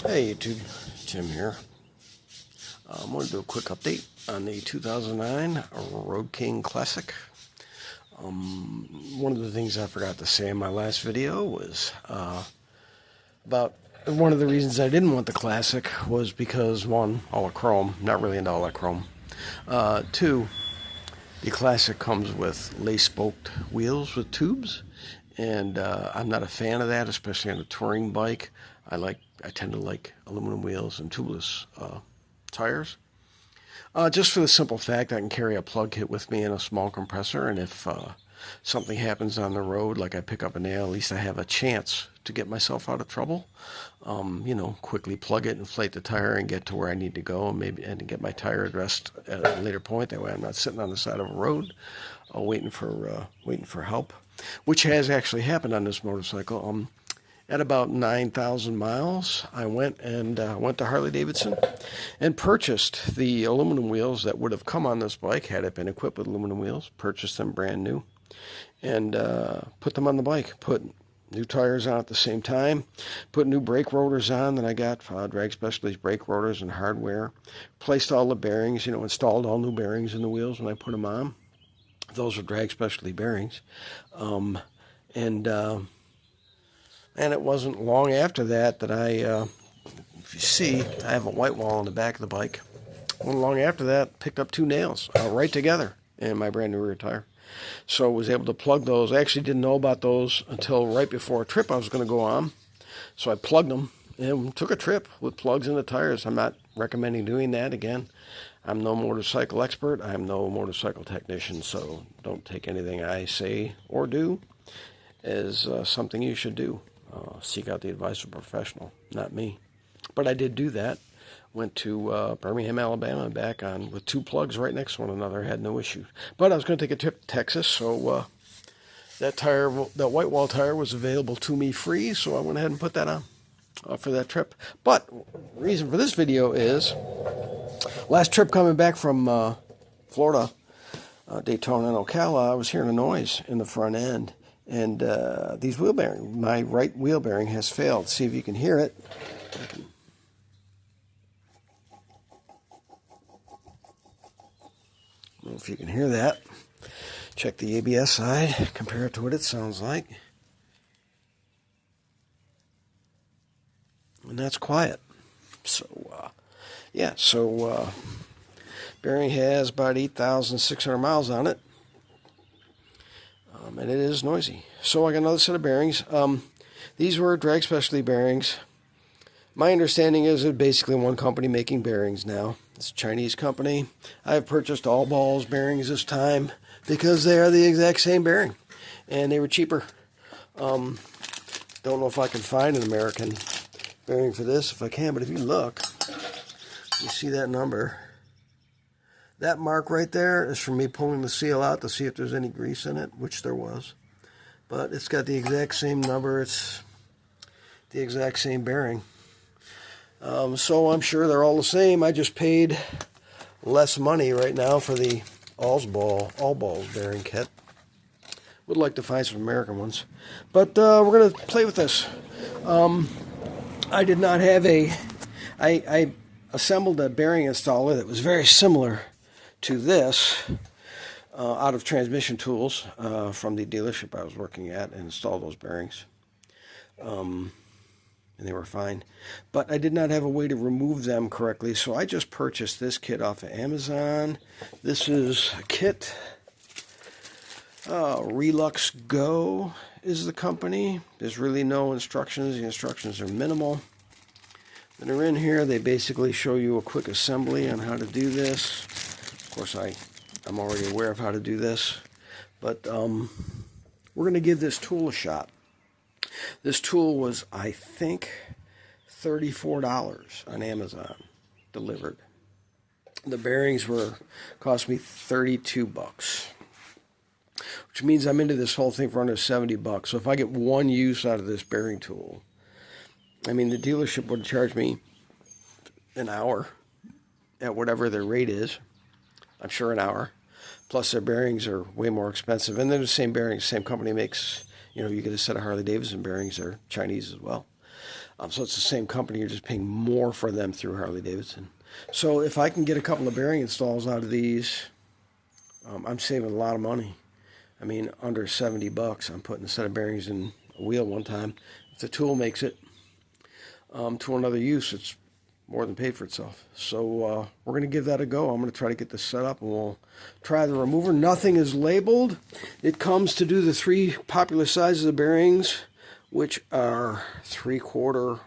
Hey YouTube, Tim here. I want to do a quick update on the 2009 Road King Classic. One of the things I forgot to say in my last video was about one of the reasons I didn't want the Classic was because, one, all the chrome, not really into all that chrome. Two, the Classic comes with lace-spoked wheels with tubes, and I'm not a fan of that, especially on a touring bike. I tend to like aluminum wheels and tubeless tires. Just for the simple fact I can carry a plug kit with me and a small compressor, and if something happens on the road, like I pick up a nail, at least I have a chance to get myself out of trouble. Quickly plug it, inflate the tire, and get to where I need to go, and get my tire addressed at a later point. That way I'm not sitting on the side of a road waiting for help, which has actually happened on this motorcycle. At about 9,000 miles, I went to Harley-Davidson and purchased the aluminum wheels that would have come on this bike had it been equipped with aluminum wheels. Purchased them brand new and put them on the bike. Put new tires on at the same time. Put new brake rotors on that I got, Drag Specialties brake rotors and hardware. Placed all the bearings, installed all new bearings in the wheels when I put them on. Those are Drag Specialty bearings. And it wasn't long after that if you see, I have a white wall on the back of the bike. Wasn't long after that, picked up two nails right together in my brand new rear tire. So I was able to plug those. I actually didn't know about those until right before a trip I was going to go on. So I plugged them and took a trip with plugs in the tires. I'm not recommending doing that again. I'm no motorcycle expert. I'm no motorcycle technician, so don't take anything I say or do as something you should do. Seek out the advice of a professional, not me. But I did do that. Went to Birmingham, Alabama, and back on with two plugs right next to one another. Had no issue. But I was going to take a trip to Texas, so that white wall tire was available to me free, so I went ahead and put that on for that trip. But the reason for this video is last trip coming back from Florida, Daytona and Ocala, I was hearing a noise in the front end. And these wheel bearings, my right wheel bearing has failed. See if you can hear it. I don't know if you can hear that. Check the ABS side, compare it to what it sounds like. And that's quiet. So, bearing has about 8,600 miles on it. And it is noisy. So I got another set of bearings. These were Drag Specialty bearings. My understanding is it's basically one company making bearings now. It's a Chinese company. I have purchased all balls bearings this time because they are the exact same bearing. And they were cheaper. Don't know if I can find an American bearing for this. If I can, but if you look, you see that number. That mark right there is from me pulling the seal out to see if there's any grease in it, which there was. But it's got the exact same number. It's the exact same bearing. So I'm sure they're all the same. I just paid less money right now for the all balls bearing kit. Would like to find some American ones. But we're going to play with this. I did not have I assembled a bearing installer that was very similar to this out of Transmission Tools from the dealership I was working at, and installed those bearings. And they were fine. But I did not have a way to remove them correctly, so I just purchased this kit off of Amazon. This is a kit. Relux Go is the company. There's really no instructions. The instructions are minimal. That are in here. They basically show you a quick assembly on how to do this. Of course, I'm already aware of how to do this, but we're going to give this tool a shot. This tool was, I think, $34 on Amazon delivered. The bearings cost me $32, which means I'm into this whole thing for under $70. So if I get one use out of this bearing tool, I mean, the dealership would charge me an hour at whatever their rate is. I'm sure an hour. Plus their bearings are way more expensive. And they're the same bearings. Same company makes, you get a set of Harley-Davidson bearings. They're Chinese as well. So it's the same company. You're just paying more for them through Harley-Davidson. So if I can get a couple of bearing installs out of these, I'm saving a lot of money. I mean, under 70 bucks. I'm putting a set of bearings in a wheel one time. If the tool makes it to another use, it's more than paid for itself. So we're going to give that a go. I'm going to try to get this set up, and we'll try the remover. Nothing is labeled. It comes to do the 3 popular sizes of bearings, which are 3/4,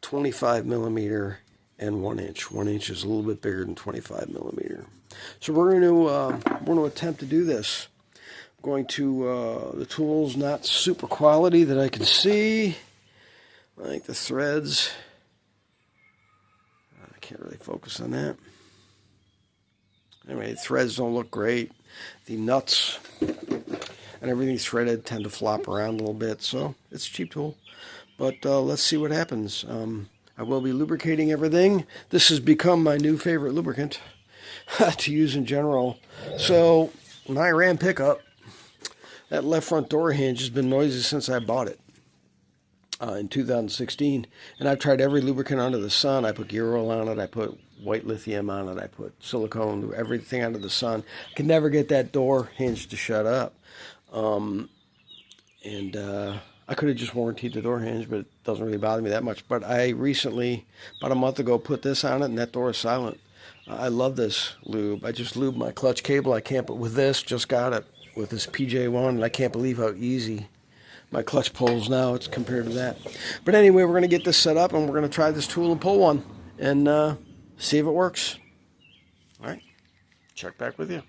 25 millimeter, and 1 inch. 1 inch is a little bit bigger than 25 millimeter. So we're going to attempt to do this. I'm going to the tool's not super quality that I can see. I think the threads. I can't really focus on that. Anyway, the threads don't look great. The nuts and everything threaded tend to flop around a little bit, so it's a cheap tool. But let's see what happens. I will be lubricating everything. This has become my new favorite lubricant to use in general. So my Ram pickup, that left front door hinge has been noisy since I bought it in 2016. And I've tried every lubricant under the sun. I put gear oil on it. I put white lithium on it. I put silicone, everything under the sun. I could never get that door hinge to shut up. I could have just warranted the door hinge, but it doesn't really bother me that much. But I recently, about a month ago, put this on it, and that door is silent. I love this lube. I just lubed my clutch cable. I can't, but with this, just got it with this PJ1, and I can't believe how easy my clutch pulls now. It's compared to that. But anyway, we're going to get this set up, and we're going to try this tool and pull one, and see if it works. All right, check back with you.